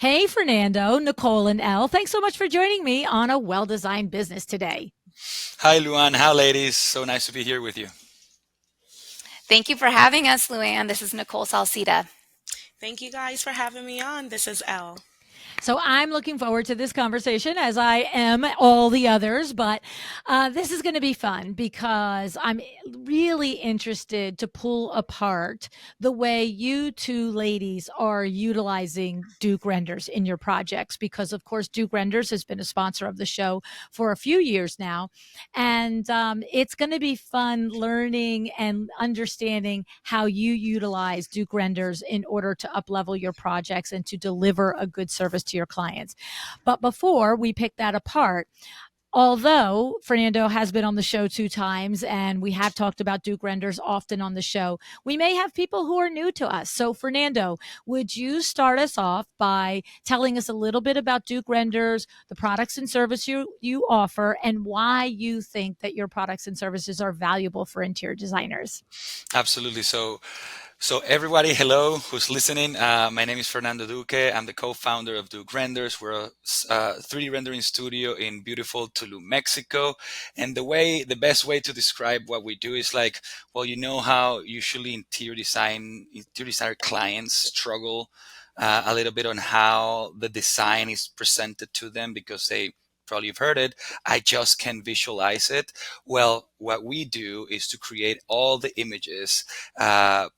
Hey, Fernando, Nicole, and Elle. Thanks so much for joining me on a well designed business today. Hi, Luann. Hi, ladies. So nice to be here with you. Thank you for having us, Luann. This is Nicole Salceda. Thank you guys for having me on. This is Elle. So I'm looking forward to this conversation as I am all the others. But this is going to be fun because I'm really interested to pull apart the way you two ladies are utilizing Duke Renders in your projects. Because, of course, Duke Renders has been a sponsor of the show for a few years now. And it's going to be fun learning and understanding how you utilize Duke Renders in order to uplevel your projects and to deliver a good service to your clients. But before we pick that apart, although Fernando has been on the show 2 times and we have talked about Duke Renders often on the show, we may have people who are new to us. So, Fernando, would you start us off by telling us a little bit about Duke Renders, the products and service you offer, and why you think that your products and services are valuable for interior designers? Absolutely. So everybody, hello, who's listening. My name is Fernando Duque. I'm the co-founder of Duke Renders. We're a 3D rendering studio in beautiful Tulum, Mexico. And the best way to describe what we do is like, well, you know how usually interior designer clients struggle a little bit on how the design is presented to them because they probably have heard it. I just can't visualize it. Well, what we do is to create all the images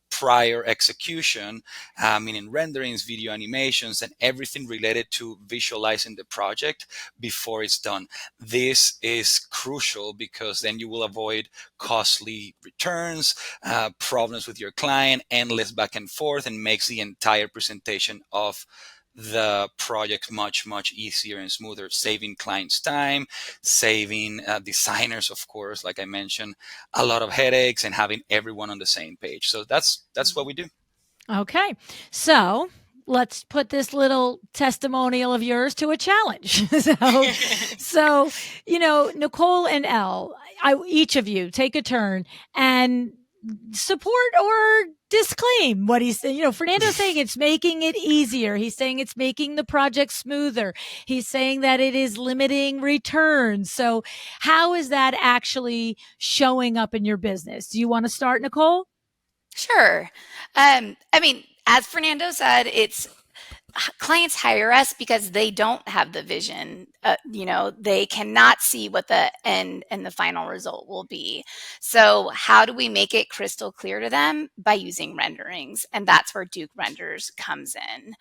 prior execution, meaning renderings, video animations, and everything related to visualizing the project before it's done. This is crucial because then you will avoid costly returns, problems with your client, endless back and forth, and makes the entire presentation of the project much easier and smoother, saving clients time, saving designers, of course, like I mentioned, a lot of headaches, and having everyone on the same page. So that's what we do. Okay. So let's put this little testimonial of yours to a challenge. Nicole and Elle, each of you take a turn and support or disclaim what he's saying. Fernando's saying it's making it easier. He's saying it's making the project smoother. He's saying that it is limiting returns. So, how is that actually showing up in your business? Do you want to start, Nicole? Sure. As Fernando said, it's clients hire us because they don't have the vision. They cannot see what the end and the final result will be. So, how do we make it crystal clear to them? By using renderings. And that's where Duke Renders comes in.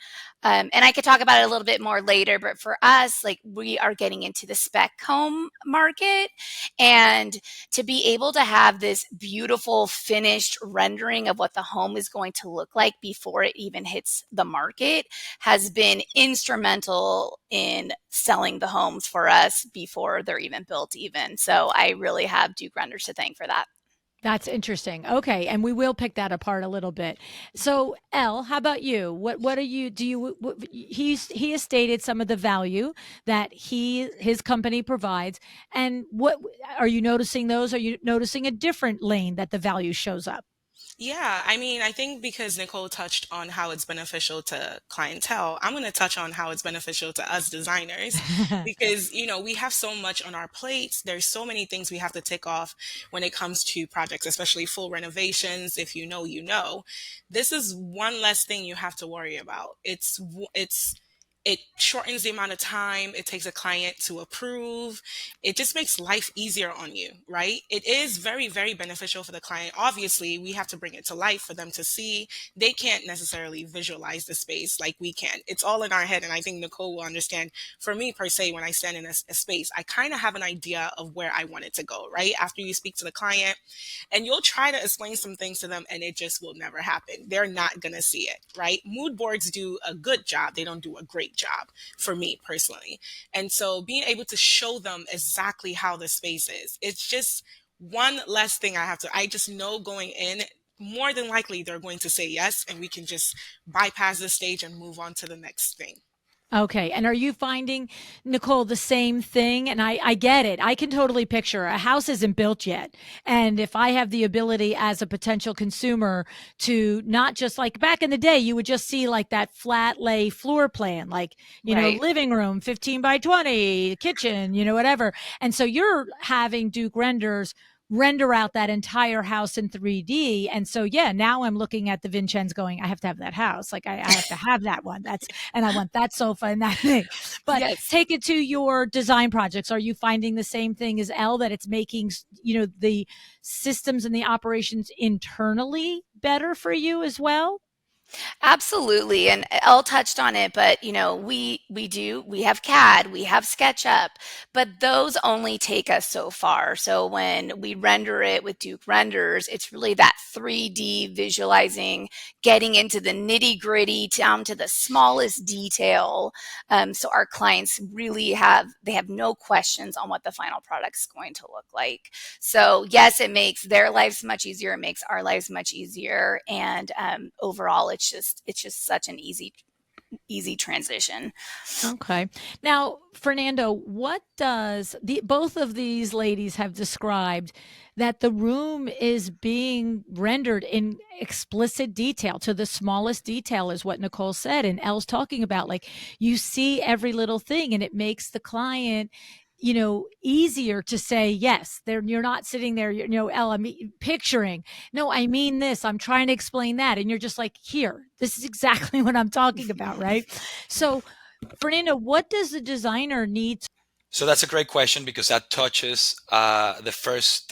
And I could talk about it a little bit more later, but for us, like we are getting into the spec home market. And to be able to have this beautiful finished rendering of what the home is going to look like before it even hits the market has been instrumental in selling the homes for us before they're even built even. So I really have Duke Renders to thank for that. That's interesting. Okay, and we will pick that apart a little bit. So, Elle, how about you? What are you do you what, he has stated some of the value that his company provides, and what are you noticing those? Are you noticing a different lane that the value shows up? Yeah, I think because Nicole touched on how it's beneficial to clientele, I'm going to touch on how it's beneficial to us designers because, we have so much on our plates. There's so many things we have to tick off when it comes to projects, especially full renovations. If you know, you know. This is one less thing you have to worry about. It shortens the amount of time it takes a client to approve. It just makes life easier on you, right? It is very, very beneficial for the client. Obviously, we have to bring it to life for them to see. They can't necessarily visualize the space like we can. It's all in our head. And I think Nicole will understand. For me, per se, when I stand in a space, I kind of have an idea of where I want it to go, right? After you speak to the client, and you'll try to explain some things to them and it just will never happen. They're not going to see it, right? Mood boards do a good job. They don't do a great job for me personally. And so being able to show them exactly how the space is, it's just one less thing I just know going in, more than likely they're going to say yes, and we can just bypass this stage and move on to the next thing. Okay. And are you finding, Nicole, the same thing? And I get it. I can totally picture a house isn't built yet. And if I have the ability as a potential consumer to not just like back in the day, you would just see like that flat lay floor plan, like, Right. living room, 15 by 20, kitchen, whatever. And so you're having Duke renders render out that entire house in 3D. And so, yeah, now I'm looking at the Vincennes going, I have to have that house. Like I have to have that one. And I want that sofa and that thing. But Yes. take it to your design projects. Are you finding the same thing as Elle, that it's making, the systems and the operations internally better for you as well? Absolutely, and Elle touched on it, but we have CAD, we have SketchUp, but those only take us so far. So when we render it with Duke Renders, it's really that 3D visualizing, getting into the nitty gritty down to the smallest detail. So our clients really have no questions on what the final product's going to look like. So yes, it makes their lives much easier. It makes our lives much easier, and overall, it's just such an easy transition. Okay. Now, Fernando, what does both of these ladies have described that the room is being rendered in explicit detail to the smallest detail, is what Nicole said. And Elle's talking about, like, you see every little thing and it makes the client, easier to say yes. You're not sitting there, Elle, I'm picturing, no, I mean this, I'm trying to explain that. And you're just like, here, this is exactly what I'm talking about, right? So, Fernando, what does the designer need? So that's a great question because that touches the first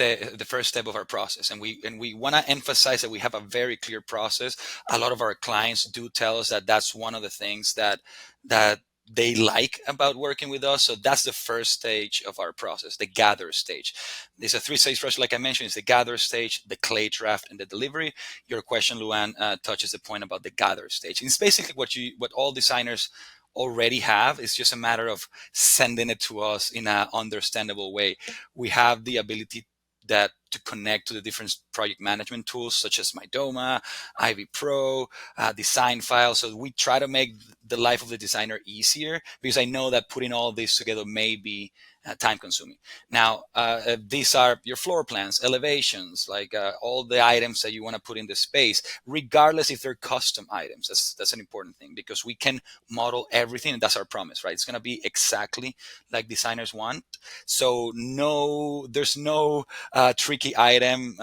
step of our process, and we want to emphasize that we have a very clear process. A lot of our clients do tell us that that's one of the things that they like about working with us. So that's the first stage of our process, the gather stage. There's a three-stage process, like I mentioned. It's the gather stage, the clay draft, and the delivery. Your question, Luann, touches the point about the gather stage. It's basically what all designers already have. It's just a matter of sending it to us in an understandable way. We have the ability that to connect to the different project management tools such as Mydoma, Ivy Pro, design files. So we try to make the life of the designer easier, because I know that putting all this together may be time consuming. Now, these are your floor plans, elevations, like all the items that you want to put in the space, regardless if they're custom items. That's an important thing, because we can model everything, and that's our promise, right? It's going to be exactly like designers want. So there's no tricky item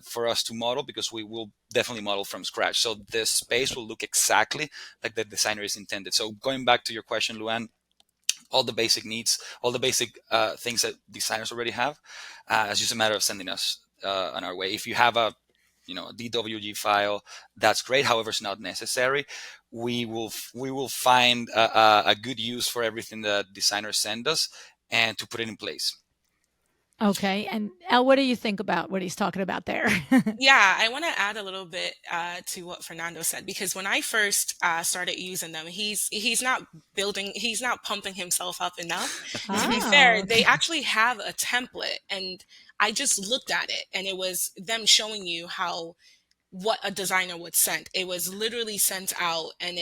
for us to model, because we will definitely model from scratch. So the space will look exactly like the designer is intended. So going back to your question, Luann, all the basic needs, all the basic things that designers already have, it's just a matter of sending us on our way. If you have a DWG file, that's great. However, it's not necessary. We will find a good use for everything that designers send us, and to put it in place. Okay. And Elle, what do you think about what he's talking about there? Yeah, I want to add a little bit to what Fernando said, because when I first started using them, he's not pumping himself up enough. To be fair, Oh, they actually have a template, and I just looked at it, and it was them showing you how what a designer would send. It was literally sent out, and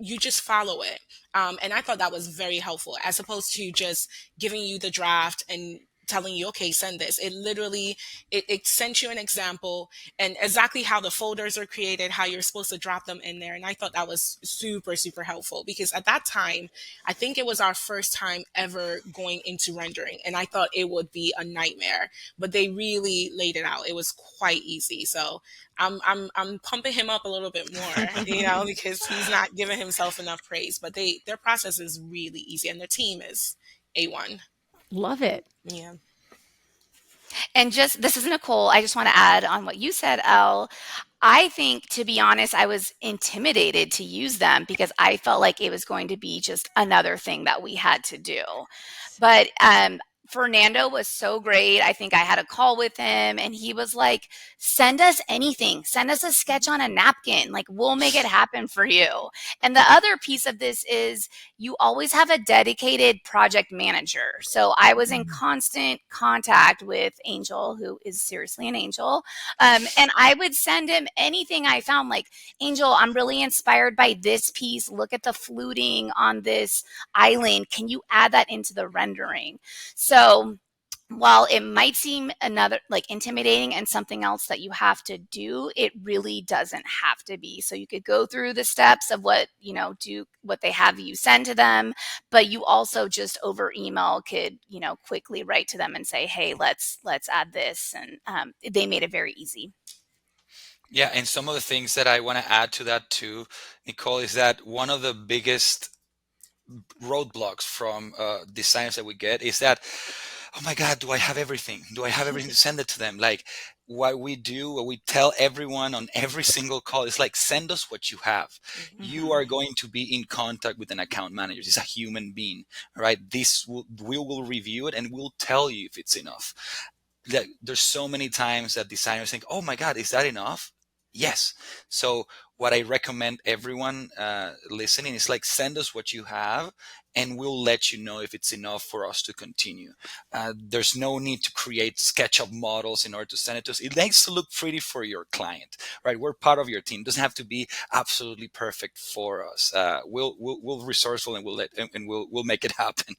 you just follow it. And I thought that was very helpful, as opposed to just giving you the draft and telling you, okay, send this. It sent you an example and exactly how the folders are created, how you're supposed to drop them in there. And I thought that was super, super helpful, because at that time, I think it was our first time ever going into rendering, and I thought it would be a nightmare, but they really laid it out. It was quite easy. So I'm pumping him up a little bit more, because he's not giving himself enough praise. But their process is really easy, and their team is A1. love it. Yeah. And this is Nicole. I just want to add on what you said, Elle. I think, to be honest, I was intimidated to use them because I felt like it was going to be just another thing that we had to do. But Fernando was so great. I think I had a call with him and he was like, send us anything. Send us a sketch on a napkin. Like, we'll make it happen for you. And the other piece of this is you always have a dedicated project manager. So I was in constant contact with Angel, who is seriously an angel. And I would send him anything I found, like, Angel, I'm really inspired by this piece. Look at the fluting on this island. Can you add that into the rendering? So while it might seem another like intimidating and something else that you have to do, it really doesn't have to be. So you could go through the steps of what, do what they have you send to them, but you also just over email could, quickly write to them and say, hey, let's add this. And they made it very easy. Yeah, and some of the things that I want to add to that too, Nicole, is that one of the biggest roadblocks from designers that we get is that, oh my God, do I have everything? Do I have everything to send it to them? Like what we tell everyone on every single call is like, send us what you have. Mm-hmm. You are going to be in contact with an account manager. It's a human being, right? We will review it and we'll tell you if it's enough. There's so many times that designers think, oh my God, is that enough? Yes. So what I recommend everyone listening is like, send us what you have and we'll let you know if it's enough for us to continue. There's no need to create SketchUp models in order to send it to us. It needs to look pretty for your client, right? We're part of your team. It doesn't have to be absolutely perfect for us. We'll resourceful and we'll make it happen.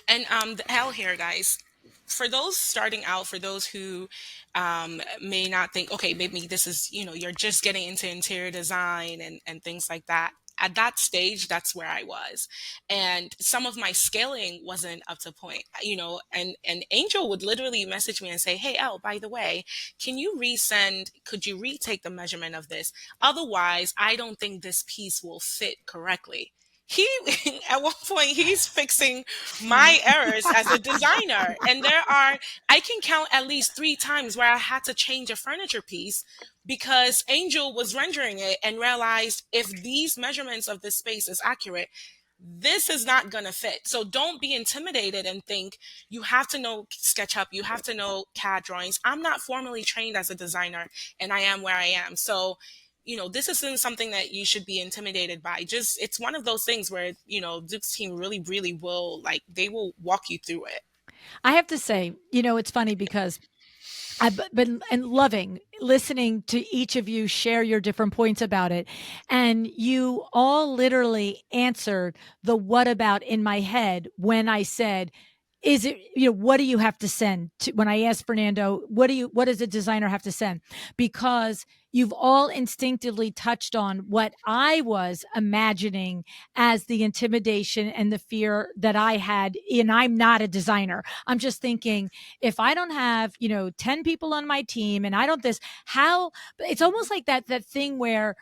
And the L here, guys. For those starting out, for those who may not think, okay, maybe this is, you're just getting into interior design and things like that. At that stage, that's where I was. And some of my scaling wasn't up to point, and Angel would literally message me and say, hey, Elle, by the way, could you retake the measurement of this? Otherwise, I don't think this piece will fit correctly. He at one point he's fixing my errors as a designer, and I can count at least 3 times where I had to change a furniture piece because Angel was rendering it and realized if these measurements of this space is accurate, this is not going to fit. So don't be intimidated and think you have to know SketchUp, you have to know CAD drawings. I'm not formally trained as a designer and I am where I am. So this isn't something that you should be intimidated by. Just, it's one of those things where, Duke's team really, really will, they will walk you through it. I have to say, it's funny because I've been loving listening to each of you share your different points about it. And you all literally answered the what about in my head when I said, is it, what do you have to send to, when I asked Fernando, what does a designer have to send? Because you've all instinctively touched on what I was imagining as the intimidation and the fear that I had. And I'm not a designer. I'm just thinking, if I don't have, 10 people on my team and I don't it's almost like that thing where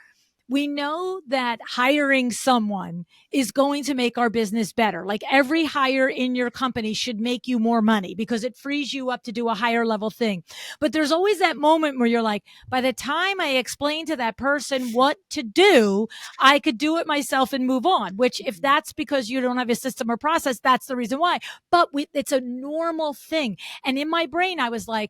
we know that hiring someone is going to make our business better. Like every hire in your company should make you more money because it frees you up to do a higher level thing. But there's always that moment where you're like, by the time I explain to that person what to do, I could do it myself and move on, which if that's because you don't have a system or process, that's the reason why. But it's a normal thing. And in my brain, I was like,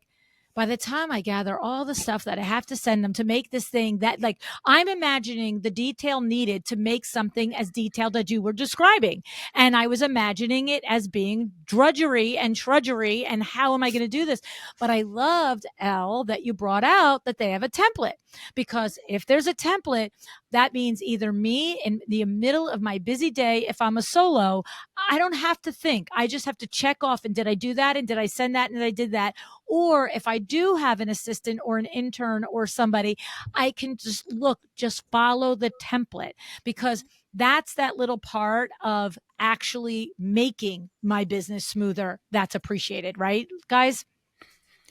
by the time I gather all the stuff that I have to send them to make this thing, that like I'm imagining the detail needed to make something as detailed as you were describing. And I was imagining it as being drudgery and trudgery. And how am I going to do this? But I loved, Elle, that you brought out that they have a template, because if there's a template, that means either me in the middle of my busy day, if I'm a solo, I don't have to think. I just have to check off. And did I do that? And did I send that? And I did that. Or if I do have an assistant or an intern or somebody, I can just follow the template, because that's that little part of actually making my business smoother. That's appreciated, right, guys?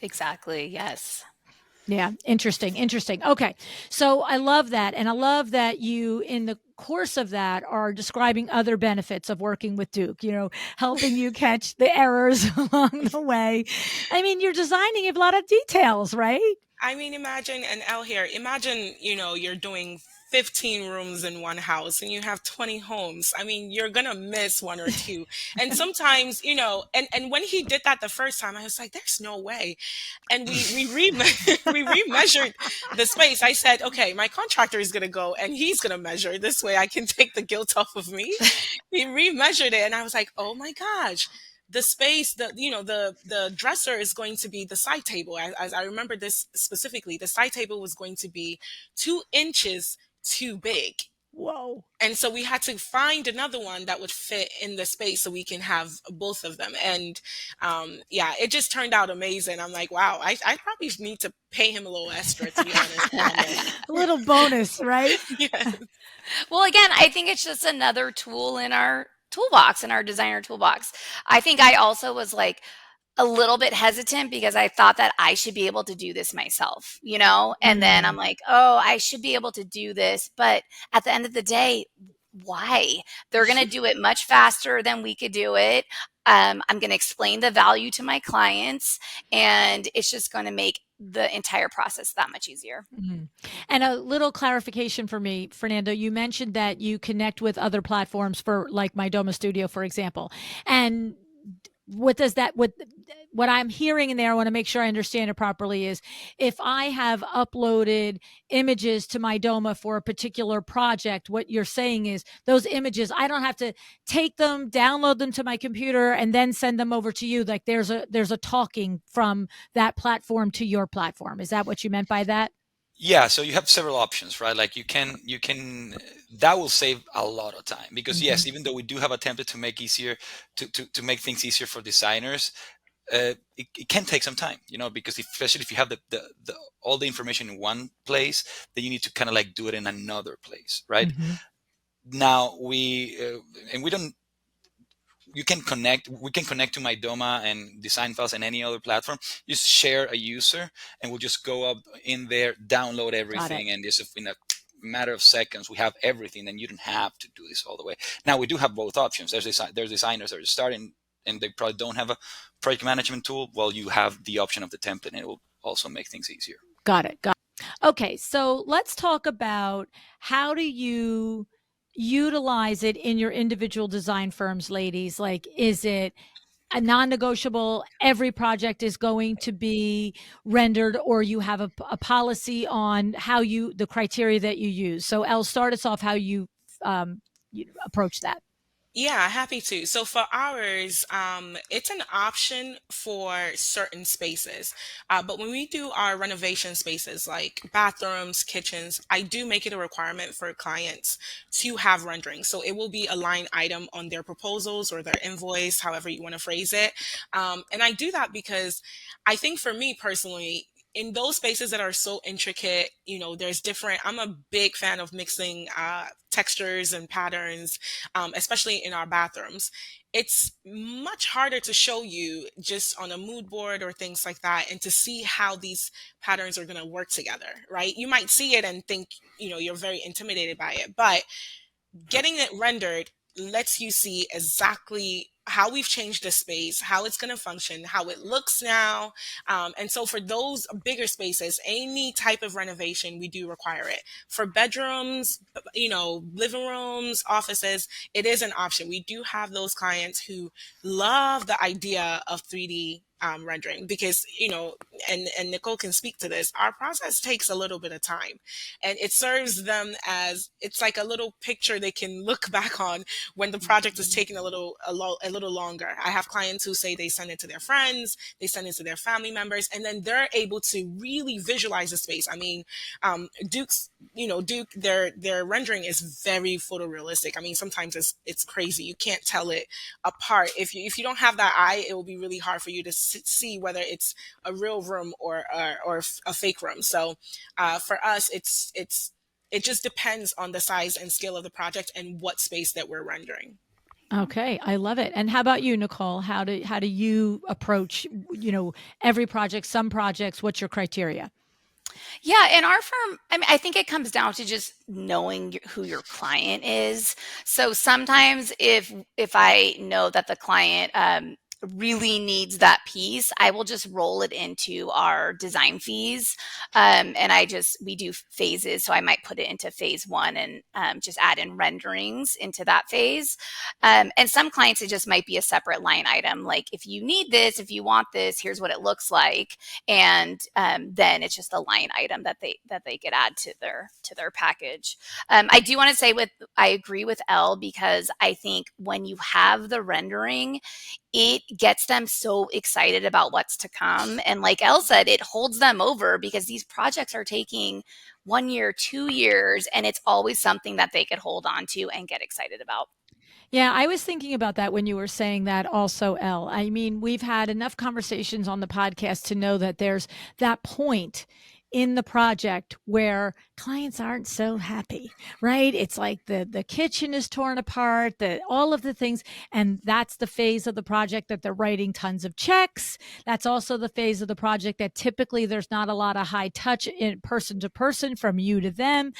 Exactly. Yes. Yeah. Interesting. Okay. So I love that. And I love that you, in the course of that, are describing other benefits of working with Duke, helping you catch the errors along the way. I mean, you're designing a lot of details, right? I mean, imagine, and Elle here, imagine, you're doing 15 rooms in one house and you have 20 homes, I mean, you're gonna miss one or two. And sometimes, and when he did that the first time, I was like, there's no way. And we remeasured the space. I said, okay, my contractor is gonna go and he's gonna measure. This way I can take the guilt off of me. He remeasured it and I was like, oh my gosh. The space, the dresser is going to be the side table. As I remember this specifically, the side table was going to be 2 inches too big. Whoa. And so we had to find another one that would fit in the space so we can have both of them. And yeah, it just turned out amazing. I'm like, wow, I probably need to pay him a little extra, to be honest. A little bonus, right? Yeah. Well, again, I think it's just another tool in our toolbox, in our designer toolbox. I think I also was like a little bit hesitant because I thought that I should be able to do this myself, and then I'm like, oh, I should be able to do this. But at the end of the day, why? They're going to do it much faster than we could do it. I'm going to explain the value to my clients, and it's just going to make the entire process that much easier. Mhm. And a little clarification for me, Fernando, you mentioned that you connect with other platforms for like My Doma Studio, for example. And what does that, what I'm hearing in there, I want to make sure I understand it properly, is if I have uploaded images to My Doma for a particular project, what you're saying is those images, I don't have to take them, download them to my computer, and then send them over to you. Like there's a talking from that platform to your platform. Is that what you meant by that? Yeah, so you have several options, right? Like you can that will save a lot of time because Mm-hmm. yes, even though we do have a template to make easier to make things easier for designers, it can take some time, because especially if you have the all the information in one place, then you need to kind of like do it in another place, right? Mm-hmm. Now and we don't we can connect to My Doma and design files and any other platform. Just share a user and we'll just go up in there, download everything, and just in a matter of seconds we have everything, and you don't have to do this all the way. Now we do have both options. There's designers that are starting and they probably don't have a project management tool. Well, you have the option of the template and it will also make things easier. Got it. Okay, so let's talk about how do you utilize it in your individual design firms, ladies? Like, is it a non-negotiable? Every project is going to be rendered, or you have a policy on the criteria that you use. So, Elle, start us off how you approach that. Yeah, happy to. So for ours, it's an option for certain spaces. But when we do our renovation spaces like bathrooms, kitchens, I do make it a requirement for clients to have rendering. So it will be a line item on their proposals or their invoice, however you want to phrase it. And I do that because I think for me personally, in those spaces that are so intricate, I'm a big fan of mixing textures and patterns, especially in our bathrooms. It's much harder to show you just on a mood board or things like that and to see how these patterns are going to work together, right? You might see it and think, you're very intimidated by it, but getting it rendered lets you see exactly how we've changed the space, how it's going to function, how it looks now. And so for those bigger spaces, any type of renovation, we do require it. For bedrooms, living rooms, offices, it is an option. We do have those clients who love the idea of 3D rendering because, and Nicole can speak to this, our process takes a little bit of time and it serves them as it's like a little picture they can look back on when the project is taking a little longer. I have clients who say they send it to their friends, they send it to their family members, and then they're able to really visualize the space. I mean, Duke, their rendering is very photorealistic. I mean, sometimes it's crazy. You can't tell it apart. If you don't have that eye, it will be really hard for you to see whether it's a real room or a fake room. So for us, it just depends on the size and scale of the project and what space that we're rendering. Okay, I love it. And how about you, Nicole? How do you approach, every project, some projects, what's your criteria? Yeah, in our firm, I mean, I think it comes down to just knowing who your client is. So sometimes if I know that the client really needs that piece, I will just roll it into our design fees. And we do phases. So I might put it into phase one and just add in renderings into that phase. And some clients, it just might be a separate line item. Like, if you need this, if you want this, here's what it looks like. And then it's just a line item that they could add to their package. I do want to say I agree with Elle, because I think when you have the rendering, it gets them so excited about what's to come. And like Elle said, it holds them over, because these projects are taking 1 year, 2 years, and it's always something that they could hold on to and get excited about. Yeah, I was thinking about that when you were saying that also, Elle. I mean, we've had enough conversations on the podcast to know that there's that point in the project where clients aren't so happy, right? It's like the kitchen is torn apart, all of the things, and that's the phase of the project that they're writing tons of checks. That's also the phase of the project that typically there's not a lot of high touch in person to person from you to them,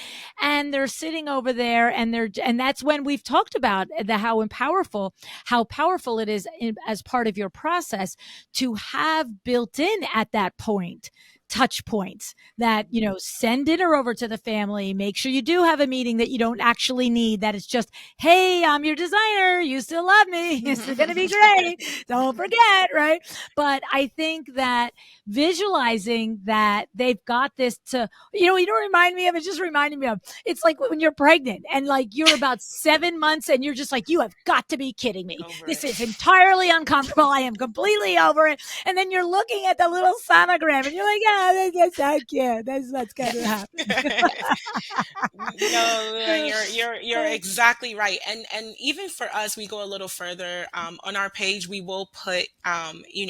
and they're sitting over there, and that's when we've talked about how powerful it is as part of your process to have built in at that point touch points that, send dinner over to the family. Make sure you do have a meeting that you don't actually need, that it's just, hey, I'm your designer. You still love me. It's going to be great. Don't forget, right? But I think that visualizing that they've got this to, remind me of, it just reminded me of, it's like when you're pregnant and like you're about 7 months and you're just like, you have got to be kidding me. This is entirely uncomfortable. I am completely over it. And then you're looking at the little sonogram and you're like, that's so cute. That's what's going to happen. No, you're exactly right. And even for us, we go a little further. On our page, we will put,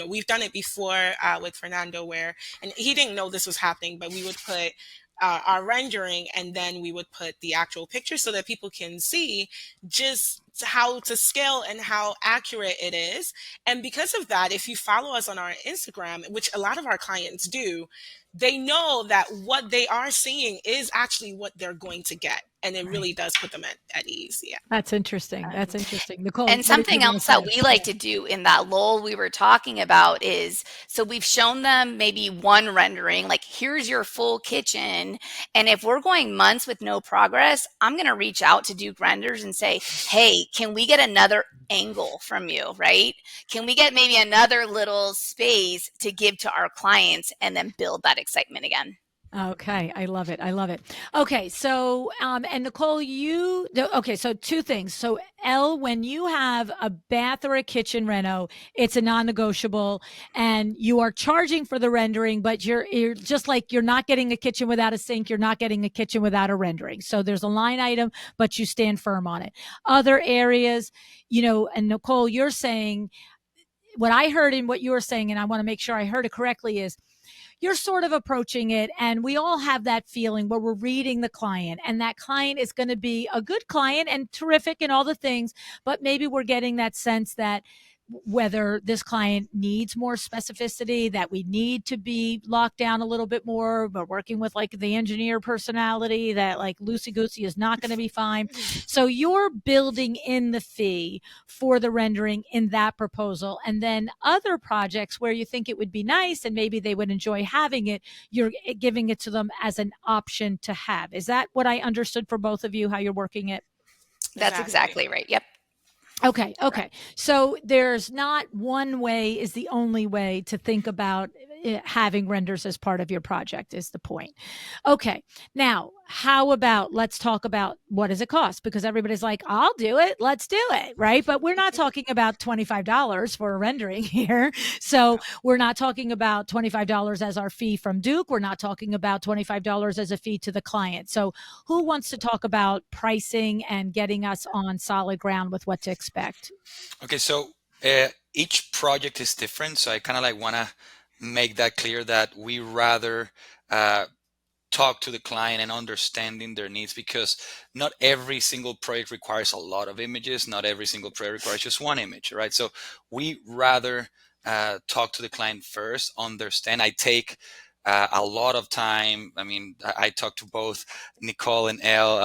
we've done it before with Fernando, where, and he didn't know this was happening, but we would put our rendering, and then we would put the actual picture so that people can see just how to scale and how accurate it is. And because of that, if you follow us on our Instagram, which a lot of our clients do, they know that what they are seeing is actually what they're going to get. And it really does put them at ease. Yeah. That's interesting. Nicole. And something else that we like to do in that lull we were talking about is, so we've shown them maybe one rendering, like, here's your full kitchen. And if we're going months with no progress, I'm going to reach out to Duke Renders and say, hey, can we get another angle from you, right? Can we get maybe another little space to give to our clients and then build that excitement again? Okay. I love it. Okay. So, and Nicole, so two things. So Elle, when you have a bath or a kitchen reno, it's a non-negotiable, and you are charging for the rendering, but you're just like, you're not getting a kitchen without a sink. You're not getting a kitchen without a rendering. So there's a line item, but you stand firm on it. Other areas, and Nicole, you're saying, what I heard in what you were saying, and I want to make sure I heard it correctly, is you're sort of approaching it, and we all have that feeling where we're reading the client, and that client is going to be a good client and terrific and all the things, but maybe we're getting that sense that whether this client needs more specificity, that we need to be locked down a little bit more, but working with like the engineer personality, that like loosey-goosey is not going to be fine. So you're building in the fee for the rendering in that proposal. And then other projects where you think it would be nice and maybe they would enjoy having it, you're giving it to them as an option to have. Is that what I understood for both of you, how you're working it? That's exactly right. Yep. Okay. So there's not one way is the only way to think about having renders as part of your project, is the point. Okay. Now, how about, let's talk about what does it cost? Because everybody's like, I'll do it. Let's do it. Right. But we're not talking about $25 for a rendering here. So we're not talking about $25 as our fee from Duke. We're not talking about $25 as a fee to the client. So who wants to talk about pricing and getting us on solid ground with what to expect? Okay, so each project is different. So I kind of like want to make that clear, that we rather talk to the client and understanding their needs, because not every single project requires a lot of images. Not every single project requires just one image, right? So we rather talk to the client first, understand. I take a lot of time. I mean, I talked to both Nicole and Elle.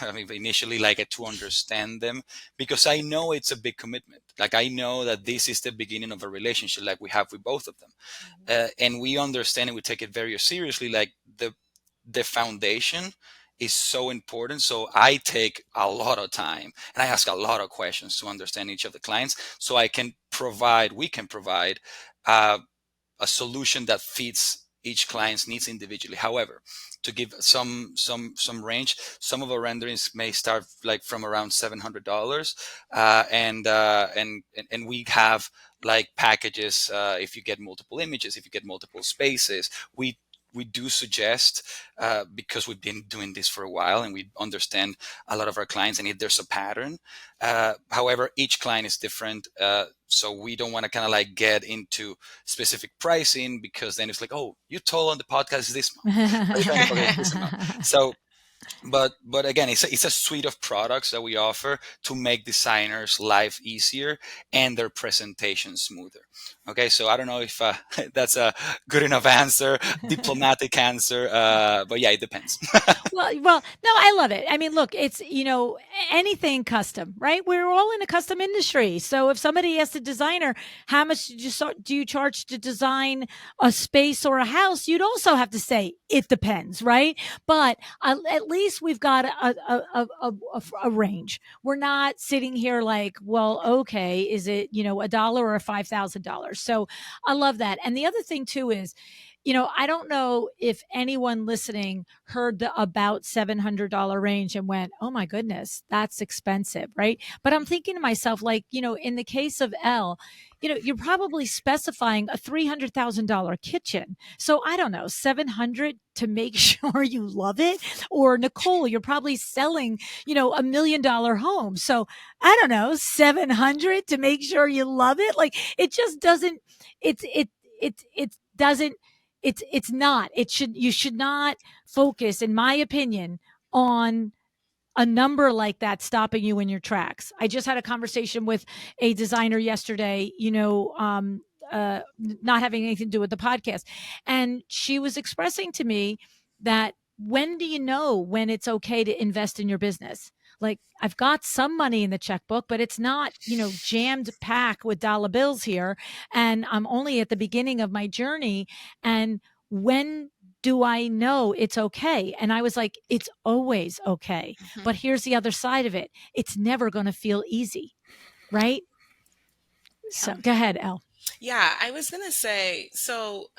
I mean, initially, like to understand them, because I know it's a big commitment. Like I know that this is the beginning of a relationship, like we have with both of them, and we understand and we take it very seriously. Like the foundation is so important. So I take a lot of time and I ask a lot of questions to understand each of the clients, so we can provide uh, a solution that fits each client's needs individually. However, to give some range, some of our renderings may start like from around $700, and we have like packages. If you get multiple images, if you get multiple spaces, we do suggest, because we've been doing this for a while and we understand a lot of our clients, and if there's a pattern. However, each client is different, so we don't want to kind of like get into specific pricing, because then it's like, oh, you told on the podcast this month, but then you forget this amount. So but again, it's a suite of products that we offer to make designers' life easier and their presentation smoother. Okay, so I don't know if that's a good enough answer, diplomatic answer, but yeah, it depends. Well, no, I love it. I mean, look, it's, anything custom, right? We're all in a custom industry. So if somebody asks a designer, how much do you charge to design a space or a house? You'd also have to say, it depends, right? But at least we've got a range. We're not sitting here like, well, okay, is it, a dollar or $5,000? So I love that. And the other thing too is, I don't know if anyone listening heard the about $700 range and went, oh my goodness, that's expensive, right? But I'm thinking to myself, like, in the case of Elle, you're probably specifying a $300,000 kitchen. So I don't know, 700 to make sure you love it. Or Nicole, you're probably selling, $1 million home. So I don't know, 700 to make sure you love it. Like it just doesn't, it doesn't, it's not, you should not focus, in my opinion, on a number like that stopping you in your tracks. I just had a conversation with a designer yesterday, not having anything to do with the podcast. And she was expressing to me that, when do you know when it's okay to invest in your business? Like, I've got some money in the checkbook, but it's not, jammed packed with dollar bills here. And I'm only at the beginning of my journey. And when do I know it's okay? And I was like, it's always okay. Mhm. But here's the other side of it. It's never going to feel easy. Right. So Yeah. go ahead, Elle. Yeah, I was gonna say, so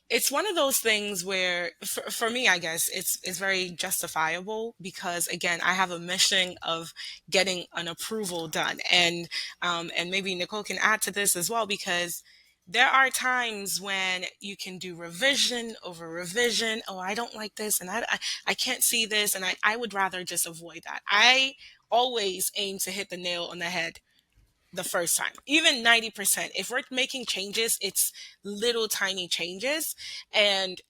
it's one of those things where, for me, I guess it's very justifiable, because again, I have a mission of getting an approval done, and maybe Nicole can add to this as well, because there are times when you can do revision over revision. Oh, I don't like this, and I can't see this, and I would rather just avoid that. I always aim to hit the nail on the head the first time, even 90%. If we're making changes, it's little tiny changes. And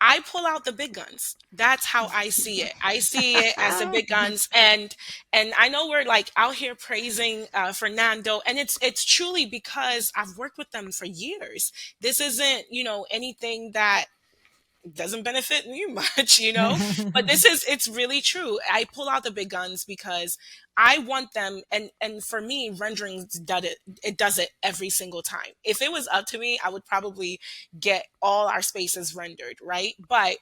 I pull out the big guns. That's how I see it. I see it as the big guns. And I know we're like out here praising Fernando, and it's truly because I've worked with them for years. This isn't, anything that doesn't benefit me much, but it's really true. I pull out the big guns because I want them, and for me, rendering does it every single time. If it was up to me, I would probably get all our spaces rendered, right? But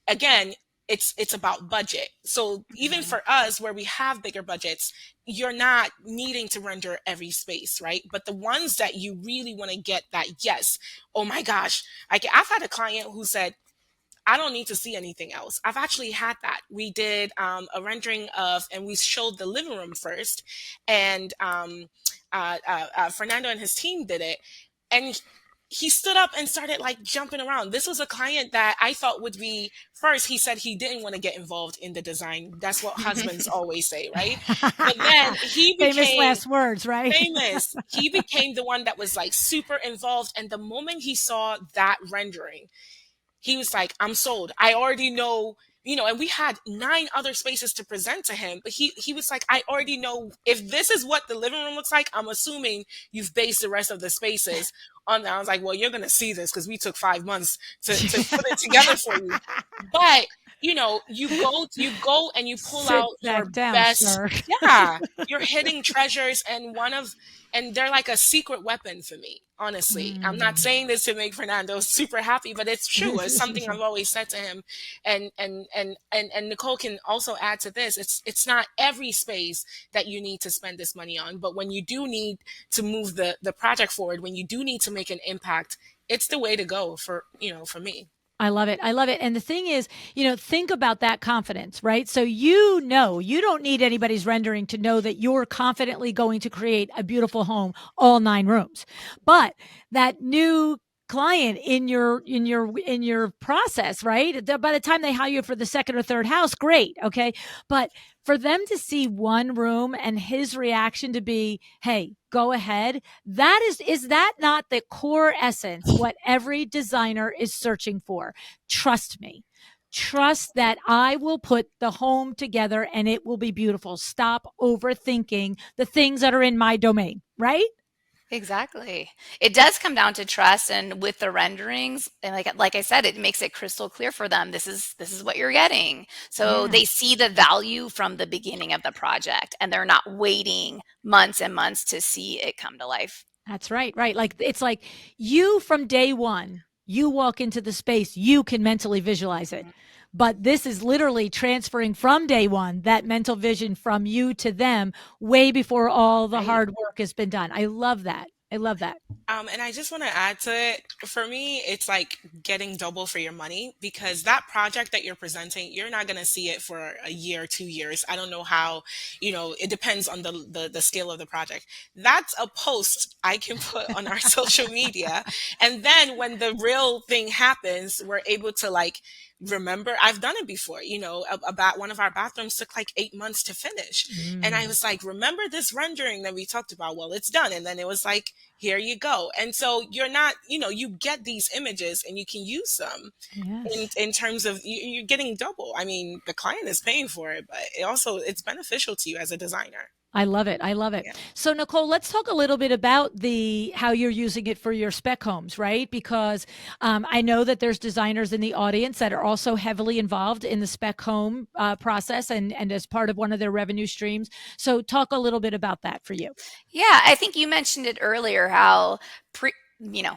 again, it's about budget. So even Mhm. for us, where we have bigger budgets, you're not needing to render every space, right? But the ones that you really want to get that, yes, oh my gosh, I've had a client who said, I don't need to see anything else. I've actually had that. We did a rendering of, and we showed the living room first, and Fernando and his team did it, and he stood up and started like jumping around. This was a client that I thought would be first. He said he didn't want to get involved in the design. That's what husbands always say, right? But then he Famous became last words, right? famous. He became the one that was like super involved, and the moment he saw that rendering, he was like, I'm sold. I already know and we had 9 other spaces to present to him, but he was like, I already know if this is what the living room looks like, I'm assuming you've based the rest of the spaces on that. I was like, well, you're gonna see this because we took 5 months to put it together for you. But you go and you pull Sit out back your down, best. sir. Yeah, you're hitting treasures, and they're like a secret weapon for me, honestly. I'm not Mm. saying this to make Fernando super happy, but it's true. It's something I've always said to him. And Nicole can also add to this. It's not every space that you need to spend this money on, but when you do need to move the project forward, when you do need to make an impact, it's the way to go for me. I love it. I love it. And the thing is, think about that confidence, right? So you don't need anybody's rendering to know that you're confidently going to create a beautiful home, all 9 rooms. But that new client in your process, right? By the time they hire you for the second or third house, great, okay? But for them to see one room and his reaction to be, "Hey, go ahead." Is that not the core essence what every designer is searching for? Trust me. Trust that I will put the home together and it will be beautiful. Stop overthinking the things that are in my domain, right? Exactly. It does come down to trust, and with the renderings, and like I said, it makes it crystal clear for them. This is what you're getting. So Yeah. they see the value from the beginning of the project, and they're not waiting months and months to see it come to life. That's right, right. Like it's like you from day one, you walk into the space, you can mentally visualize it. But this is literally transferring from day one, that mental vision from you to them way before all the Right. hard work has been done. I love that. I love that. And I just want to add to it. For me, it's like getting double for your money because that project that you're presenting, you're not going to see it for a year, 2 years. I don't know how, it depends on the scale of the project. That's a post I can put on our social media. And then when the real thing happens, we're able to like, remember I've done it before, about one of our bathrooms took like 8 months to finish. And I Mm, was like, remember this rendering that we talked about? Well, it's done. And then it was like, here you go. And so you're not, you get these images and you can use them in, yes. in terms of you're getting double. I mean, the client is paying for it, but it's beneficial to you as a designer. I love it. I love it. Yeah. So Nicole, let's talk a little bit about the how you're using it for your spec homes, right? Because I know that there's designers in the audience that are also heavily involved in the spec home process and as part of one of their revenue streams. So talk a little bit about that for you. Yeah, I think you mentioned it earlier how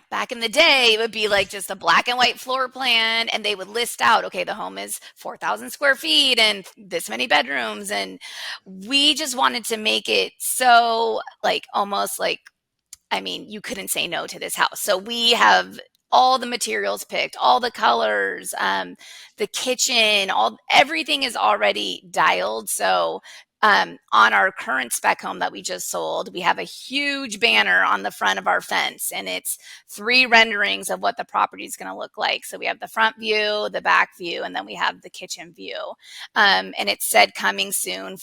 back in the day, it would be like just a black and white floor plan, and they would list out, okay, the home is 4,000 square feet and this many bedrooms. And we just wanted to make it so like almost like, I mean, you couldn't say no to this house. So we have all the materials picked, all the colors, the kitchen, everything is already dialed. So on our current spec home that we just sold, we have a huge banner on the front of our fence, and it's 3 renderings of what the property is going to look like. So we have the front view, the back view, and then we have the kitchen view. And it said coming soon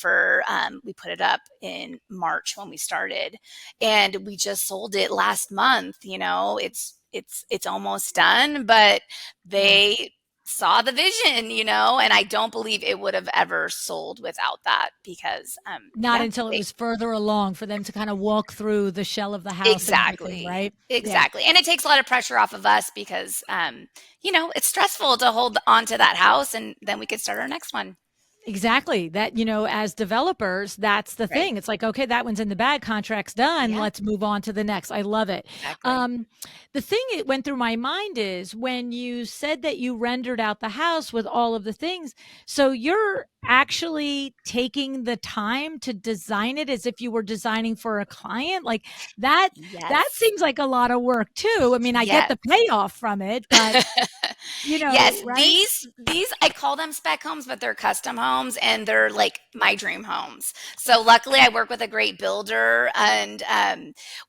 we put it up in March when we started, and we just sold it last month. It's almost done, but they saw the vision, and I don't believe it would have ever sold without that because Not until it was further along for them to kind of walk through the shell of the house and everything, exactly. right? Yeah. Exactly. And it takes a lot of pressure off of us because it's stressful to hold on to that house, and then we could start our next one. Exactly. That, as developers, that's the Right. thing. It's like, okay, that one's in the bag, contract's done. Yeah, Let's move on to the next. I love it. exactly. Um, the thing that went through my mind is when you said that you rendered out the house with all of the things. So you're actually taking the time to design it as if you were designing for a client. Like that Yes. seems like a lot of work too. I mean, I get Yes. the payoff from it, but Yes, right? these I call them spec homes, but they're custom homes and they're like my dream homes. So luckily I work with a great builder, and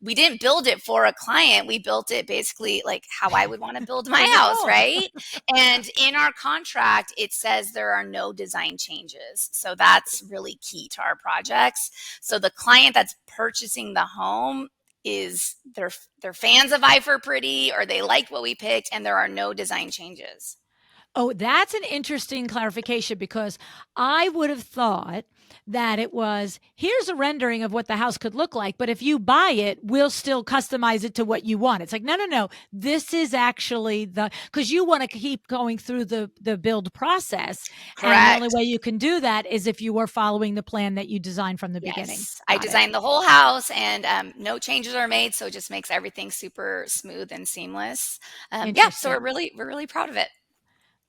we didn't build it for a client. We built it basically like how I would want to build my For the house, home. right? And in our contract it says there are no design changes. So that's really key to our projects. So the client that's purchasing the home is they're fans of I for Pretty, or they like what we picked, and there are no design changes. Oh, that's an interesting clarification because I would have thought that it was here's a rendering of what the house could look like, but if you buy it, we'll still customize it to what you want. It's like, no, no, no. This is actually because you want to keep going through the build process. And the only Correct. way you can do that is if you are following the plan that you designed from the beginning. Yes, I Got it. designed the whole house, and no changes are made, so it just makes everything super smooth and seamless. Yeah, so Interesting. we're really proud of it.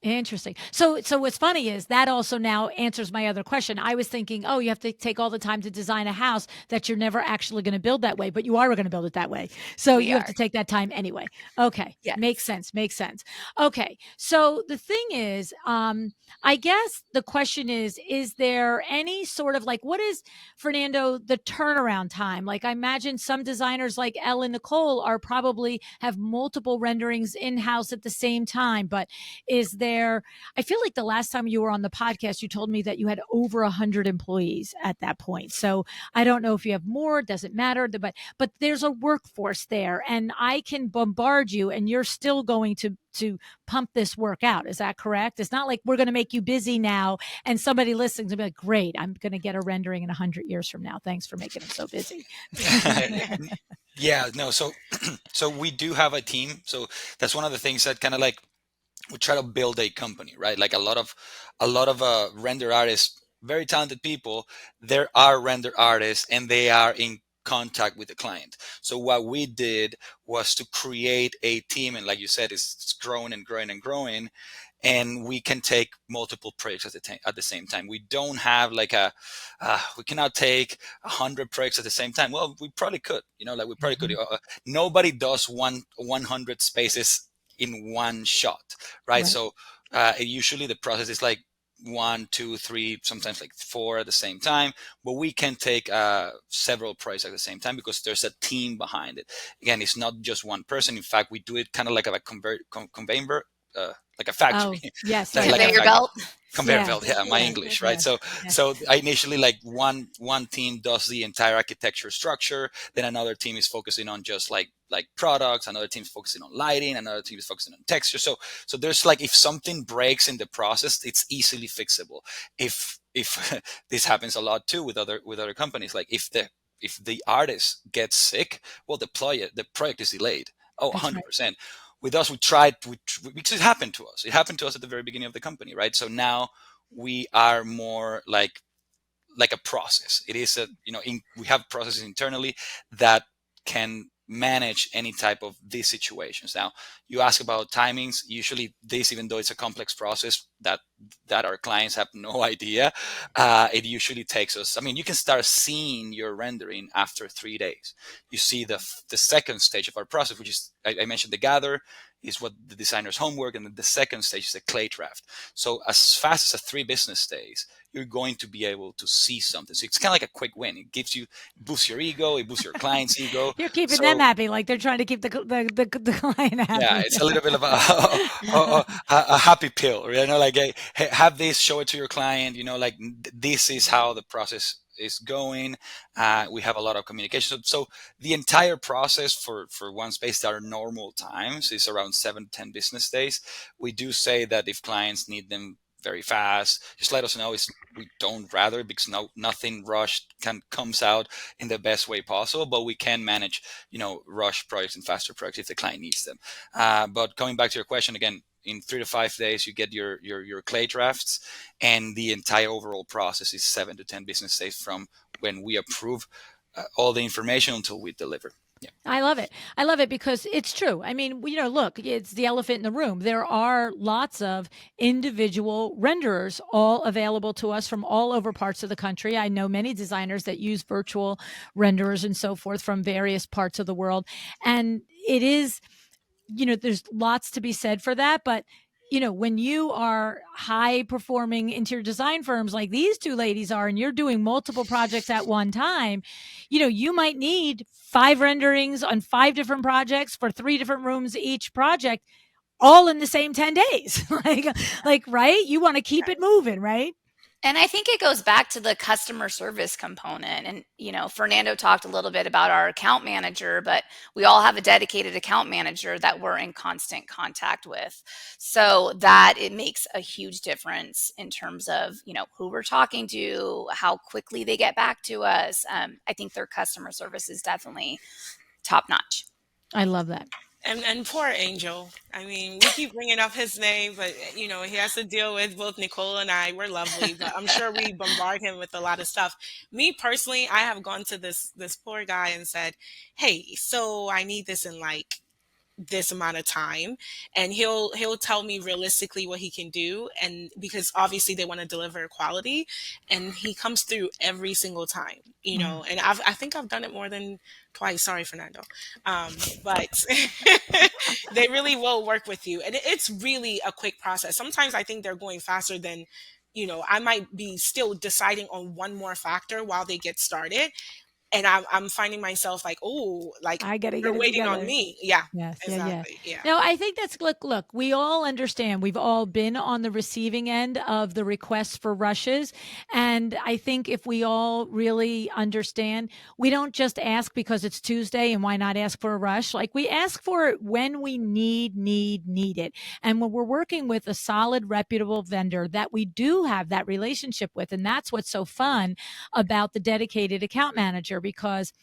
Interesting. So what's funny is that also now answers my other question. I was thinking, oh, you have to take all the time to design a house that you're never actually going to build that way, but you are going to build it that way. So We you have are. to take that time anyway. Okay. Makes Yes. sense. Makes sense. Okay. So the thing is, I guess the question is there any sort of like, what is, Fernando, the turnaround time? Like I imagine some designers like Elle and Nicole are probably have multiple renderings in-house at the same time, but is there, I feel like the last time you were on the podcast, you told me that you had over 100 employees at that point. So I don't know if you have more, doesn't matter, but there's a workforce there and I can bombard you and you're still going to pump this work out. Is that correct? It's not like we're going to make you busy now and somebody listening to be like, great, I'm going to get a rendering in 100 years from now. Thanks for making him so busy. Yeah, no. So, so we do have a team. So that's one of the things that kind of like we try to build a company, right? Like a lot of render artists, very talented people. There are render artists, and they are in contact with the client. So what we did was to create a team, and like you said, it's growing and growing and growing, and we can take multiple projects at the same time. We don't have like we cannot take 100 projects at the same time. Well, we probably could, like we probably could. Mhm. Nobody does 100 spaces in one shot, right? Right. So usually the process is like one, two, three, sometimes like four at the same time. But we can take several projects at the same time because there's a team behind it. Again, it's not just one person. In fact, we do it kind of like a conveyor, like a factory, Oh, yes, like, yes, like a Conveyor yes. factory. belt. Conveyor Yeah. belt, yeah, my Yeah. English, right? Yeah. So, Yeah. so I initially like one team does the entire architecture structure, then another team is focusing on just like products, another team is focusing on lighting, another team is focusing on texture. So there's like if something breaks in the process, it's easily fixable. If this happens a lot too with other companies, like if the artist gets sick, well, the project is delayed. Oh, That's right. 100%. With us, we tried, because it happened to us. It happened to us at the very beginning of the company, right? So now we are more like a process. It is we have processes internally that can manage any type of these situations. Now, you ask about timings. Usually, this, even though it's a complex process that our clients have no idea, it usually takes us. I mean, you can start seeing your rendering after 3 days. You see the second stage of our process, which is I mentioned the gather is what the designer's homework, and then the second stage is the clay draft. So as fast as 3 business days, you're going to be able to see something. So it's kind of like a quick win. It boosts your ego, it boosts your client's ego. You're keeping them So happy, like they're trying to keep the client yeah, happy. it's a little bit of a happy pill, like hey, have this, show it to your client. Like this is how the process is going. We have a lot of communication. So the entire process for one space that are normal times is around 7 to 10 business days. We do say that if clients need them very fast, just let us know. We don't rather, because nothing rushed comes out in the best way possible, but we can manage rush projects and faster projects if the client needs them. But coming back to your question again, in 3 to 5 days, you get your clay drafts, and the entire overall process is 7 to 10 business days from when we approve all the information until we deliver. Yeah. I love it. I love it because it's true. I mean, look, it's the elephant in the room. There are lots of individual renderers all available to us from all over parts of the country. I know many designers that use virtual renderers and so forth from various parts of the world. And it is, there's lots to be said for that. But when you are high performing interior design firms like these two ladies are, and you're doing multiple projects at one time, you might need 5 renderings on 5 different projects for 3 different rooms each project, all in the same 10 days. like, right? You want to keep it moving, right? And I think it goes back to the customer service component. And, Fernando talked a little bit about our account manager, but we all have a dedicated account manager that we're in constant contact with. So that it makes a huge difference in terms of, who we're talking to, how quickly they get back to us. I think their customer service is definitely top notch. I love that. And poor Angel. I mean, we keep bringing up his name, but he has to deal with both Nicole and I. We're lovely, but I'm sure we bombard him with a lot of stuff. Me personally, I have gone to this poor guy and said, "Hey, so I need this in like this amount of time," and he'll tell me realistically what he can do, and because obviously they want to deliver quality, and he comes through every single time, Mm. and I think I've done it more than twice. Sorry, Fernando. But they really will work with you, and it's really a quick process. Sometimes I think they're going faster than I might be still deciding on one more factor while they get started, and I'm finding myself like, oh, like I got to you're get it waiting on together. me. Yeah, Yes, yeah, yeah. exactly. Yeah. No, I think that's look, we all understand. We've all been on the receiving end of the requests for rushes. And I think if we all really understand, we don't just ask because it's Tuesday and why not ask for a rush? Like we ask for it when we need it. And when we're working with a solid, reputable vendor that we do have that relationship with. And that's what's so fun about the dedicated account manager because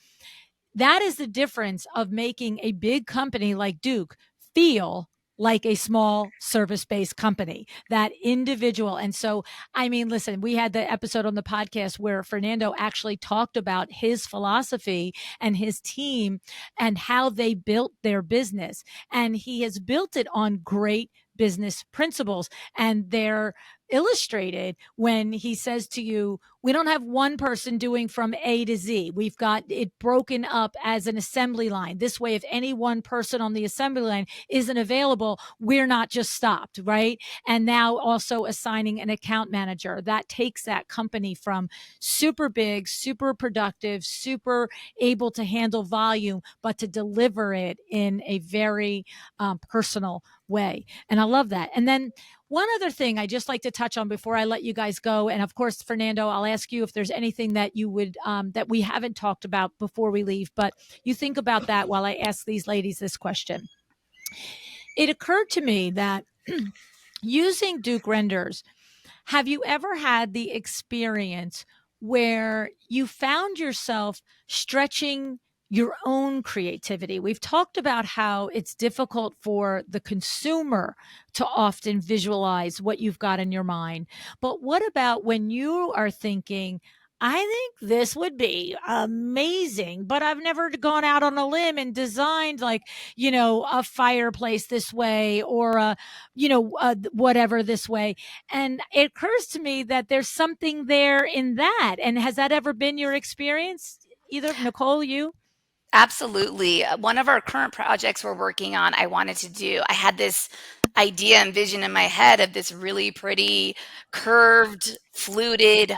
that is the difference of making a big company like Duke feel like a small service based company, that individual. And so, I mean, listen, we had the episode on the podcast where Fernando actually talked about his philosophy and his team and how they built their business. And he has built it on great business principles. And they're illustrated when he says to you, we don't have one person doing from A to Z. We've got it broken up as an assembly line. This way, if any one person on the assembly line isn't available, we're not just stopped, right? And now also assigning an account manager that takes that company from super big, super productive, super able to handle volume, but to deliver it in a very personal way. And I love that. And then one other thing I just like to touch on before I let you guys go, and of course, Fernando, I'll ask you if there's anything that you would that we haven't talked about before we leave, but you think about that while I ask these ladies this question. It occurred to me that using Duke renders, have you ever had the experience where you found yourself stretching your own creativity? We've talked about how it's difficult for the consumer to often visualize what you've got in your mind. But what about when you are thinking, I think this would be amazing, but I've never gone out on a limb and designed like, a fireplace this way or whatever this way. And it occurs to me that there's something there in that. And has that ever been your experience? Either Nicole, you? Absolutely. One of our current projects we're working on, I had this idea and vision in my head of this really pretty curved, fluted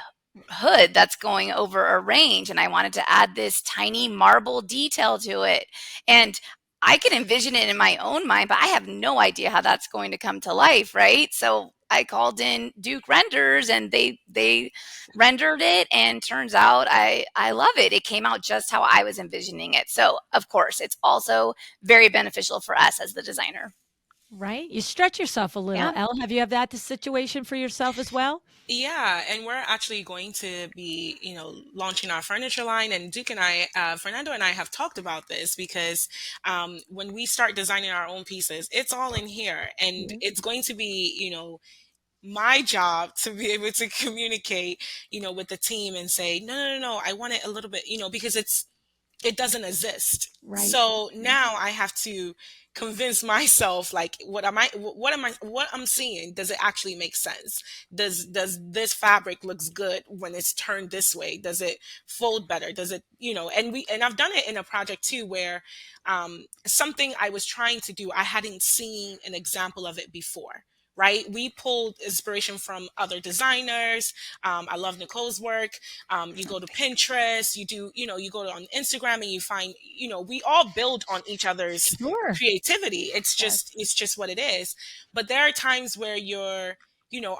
hood that's going over a range. And I wanted to add this tiny marble detail to it. And I can envision it in my own mind, but I have no idea how that's going to come to life, right? So I called in Duke Renders and they rendered it, and turns out I love it. It came out just how I was envisioning it. So of course, it's also very beneficial for us as the designer. Right? You stretch yourself a little. Yeah. Elle, have you had that situation for yourself as well? Yeah, and we're actually going to be, launching our furniture line. And Duke and I, Fernando and I have talked about this because when we start designing our own pieces, it's all in here. And Yeah. it's going to be, my job to be able to communicate, with the team and say, no, no, no, no, I want it a little bit, because it doesn't exist. Right. So now I have to convince myself like what I'm seeing, does it actually make sense? Does this fabric looks good when it's turned this way? Does it fold better? Does it, and I've done it in a project too where something I was trying to do, I hadn't seen an example of it before. Right, we pulled inspiration from other designers. I love Nicole's work. You go to Pinterest, you go on Instagram and you find, we all build on each other's Sure. creativity. It's Yes. just what it is. But there are times where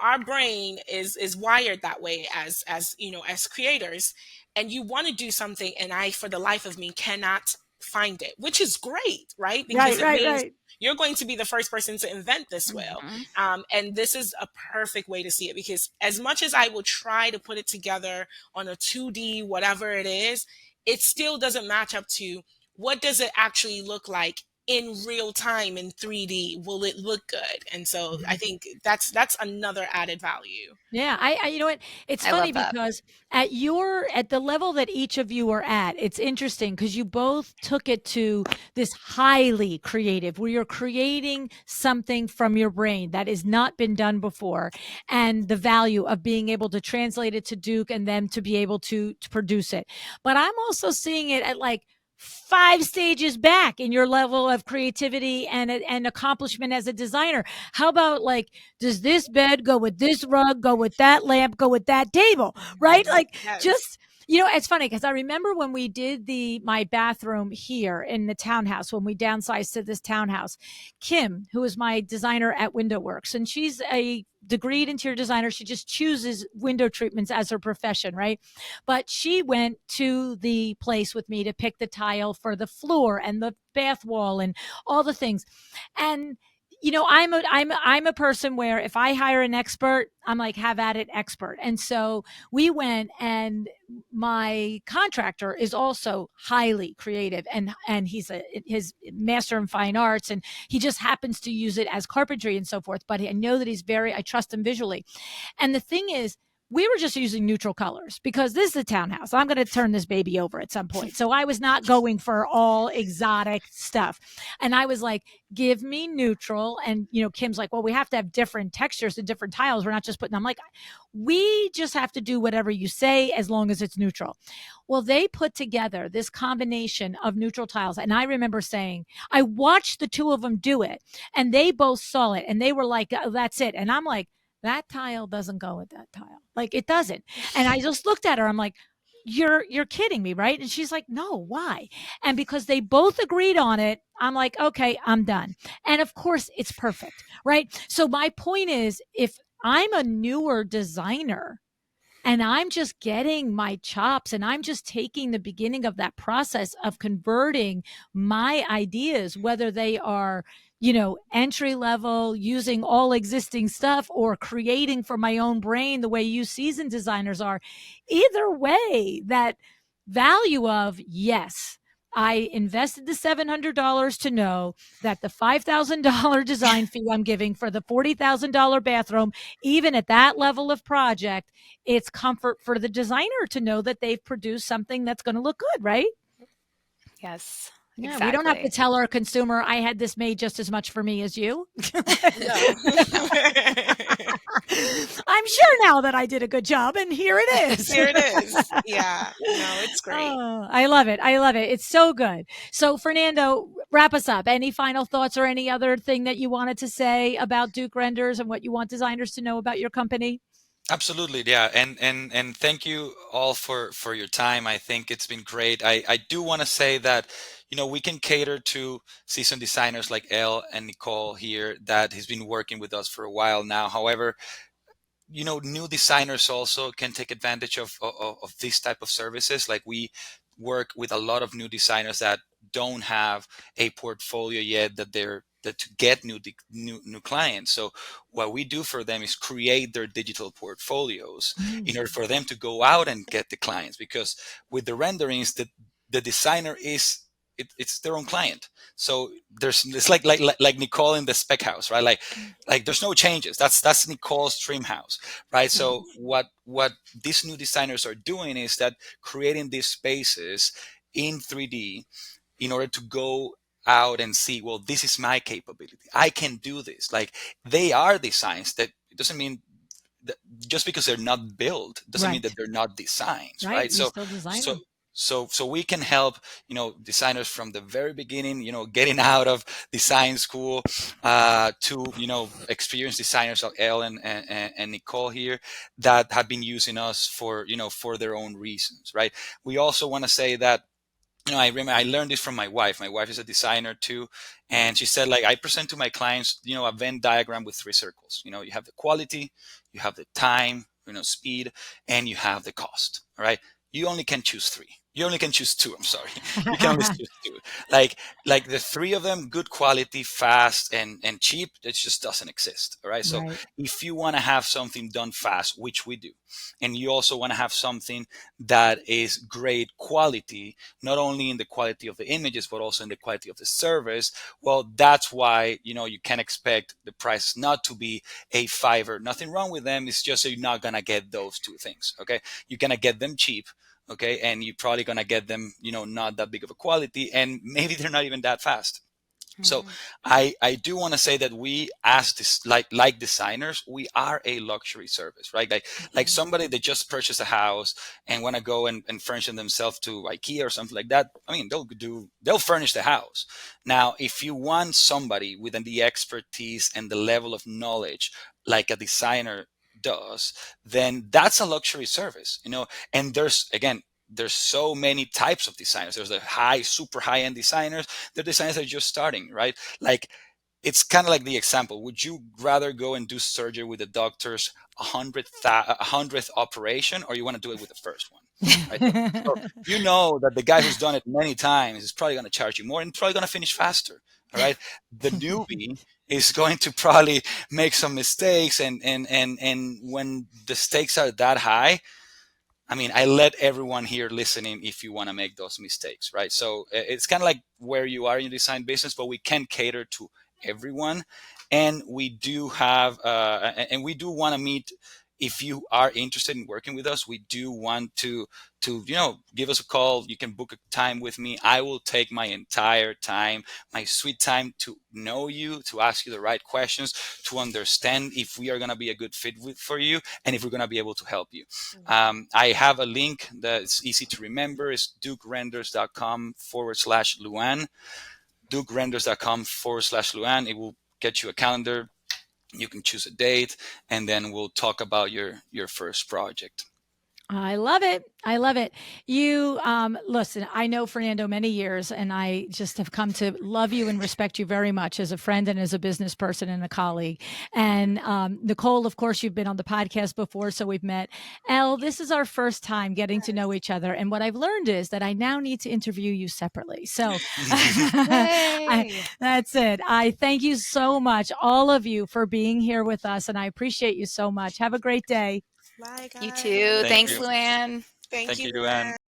our brain is wired that way as as creators, and you want to do something, and I, for the life of me, cannot find it, which is great, right? Because Right, it right, means right. you're going to be the first person to invent this wheel. Mhm. And this is a perfect way to see it, because as much as I will try to put it together on a 2D, whatever it is, it still doesn't match up to what does it actually look like in real time in 3D. Will it look good? And so I Mhm. think that's another added value. Yeah, you know what? It's I funny love that. because at the level that each of you are at, it's interesting because you both took it to this highly creative, where you're creating something from your brain that has not been done before, and the value of being able to translate it to Duke and then to be able to produce it. But I'm also seeing it at like 5 stages back in your level of creativity and accomplishment as a designer. How about like, does this bed go with this rug, go with that lamp, go with that table, right? Mhm. Like, Yes. just, it's funny because I remember when we did my bathroom here in the townhouse, when we downsized to this townhouse, Kim, who is my designer at Window Works, and she's a degreed interior designer. She just chooses window treatments as her profession, right? But she went to the place with me to pick the tile for the floor and the bath wall and all the things. And I'm a person where if I hire an expert, I'm like, have at it, expert. And so we went, and my contractor is also highly creative, and he's his master in fine arts, and he just happens to use it as carpentry and so forth. But I know that I trust him visually. And the thing is, we were just using neutral colors because this is a townhouse. I'm going to turn this baby over at some point. So I was not going for all exotic stuff. And I was like, give me neutral. And, Kim's like, well, we have to have different textures and different tiles. We're not just putting, I'm like, we just have to do whatever you say as long as it's neutral. Well, they put together this combination of neutral tiles. And I remember saying, I watched the two of them do it, and they both saw it, and they were like, oh, that's it. And I'm like, that tile doesn't go with that tile. Like, it doesn't. And I just looked at her. I'm like, you're kidding me, right? And she's like, no, why? And because they both agreed on it, I'm like, okay, I'm done. And of course, it's perfect, right? So my point is, if I'm a newer designer and I'm just getting my chops, and I'm just taking the beginning of that process of converting my ideas, whether they are, entry level, using all existing stuff, or creating from my own brain the way you seasoned designers are. Either way, that value of, yes, I invested the $700 to know that the $5,000 design fee I'm giving for the $40,000 bathroom, even at that level of project, it's comfort for the designer to know that they've produced something that's going to look good, right? Yes, Yeah, we don't have to exactly. tell our consumer, I had this made just as much for me as you. No. I'm sure now that I did a good job, and here it is. Here it is. Yeah. No, it's great. Oh, I love it. I love it. It's so good. So, Fernando, wrap us up. Any final thoughts or any other thing that you wanted to say about Duke Renders and what you want designers to know about your company? Absolutely, yeah, and thank you all for your time. I think it's been great. I do want to say that we can cater to seasoned designers like Elle and Nicole here that has been working with us for a while now. However, new designers also can take advantage of these type of services. Like, we work with a lot of new designers that don't have a portfolio yet, that to get new clients. So what we do for them is create their digital portfolios in Mm. order for them to go out and get the clients, because with the renderings, the designer it's their own client. So it's like Nicole in the spec house, right? Like there's no changes. That's Nicole's dream house, right? So what these new designers are doing is that creating these spaces in 3D in order to go out and see, well, this is my capability. I can do this. Like, they are designs that, it doesn't mean that just because they're not built doesn't mean that Right. they're not designs, Right. right? You So still design so them. so we can help designers from the very beginning, getting out of design school, to experienced designers like Elle and Nicole here, that have been using us for their own reasons, right? We also want to say that I remember I learned this from my wife. My wife is a designer too, and she said, like, I present to my clients, a Venn diagram with three circles. You have the quality, you have the time, speed, and you have the cost. All right, you only can choose three. You only can choose two. I'm sorry, you can only choose two. Like the three of them, good quality, fast, and cheap. It just doesn't exist. All right, so Right. if you want to have something done fast, which we do, and you also want to have something that is great quality, not only in the quality of the images but also in the quality of the service, well, that's why you can expect the price not to be a fiver. Nothing wrong with them, it's just that you're not gonna get those two things. Okay, you're gonna get them cheap, okay, and you're probably gonna get them not that big of a quality, and maybe they're not even that fast. So Mhm. I do want to say that we, as this, like designers, we are a luxury service, right? Like Mhm. somebody that just purchased a house and want to go and furnish it themselves to IKEA or something like that. I mean, they'll furnish the house. Now, if you want somebody with the expertise and the level of knowledge like a designer does, then that's a luxury service, And there's so many types of designers. There's the super high end designers. The designers are just starting, right? Like, it's kind of like the example. Would you rather go and do surgery with the doctor's 100th operation, or you want to do it with the first one, right? So you know that the guy who's done it many times is probably going to charge you more and probably going to finish faster. All right. The newbie is going to probably make some mistakes, and when the stakes are that high, I mean, I let everyone here listening if you want to make those mistakes, right? So it's kind of like where you are in your design business, but we can cater to everyone, and we do have, and we do want to meet. If you are interested in working with us, we do want to give us a call. You can book a time with me. I will take my entire time, my sweet time, to know you, to ask you the right questions, to understand if we are going to be a good fit for you, and if we're going to be able to help you. I have a link that's easy to remember. It's dukerenders.com/Luann. dukerenders.com/Luann. It will get you a calendar. You can choose a date, and then we'll talk about your first project. I love it. I love it. You, listen, I know Fernando many years, and I just have come to love you and respect you very much as a friend and as a business person and a colleague. And Nicole, of course, you've been on the podcast before, so we've met. Elle, this is our first time getting to know each other. And what I've learned is that I now need to interview you separately. So Yay. that's it. I thank you so much, all of you, for being here with us. And I appreciate you so much. Have a great day. Bye, You guys. too. Thank Thanks, you. Luann. Thank Thank you, you, Luann. Luann.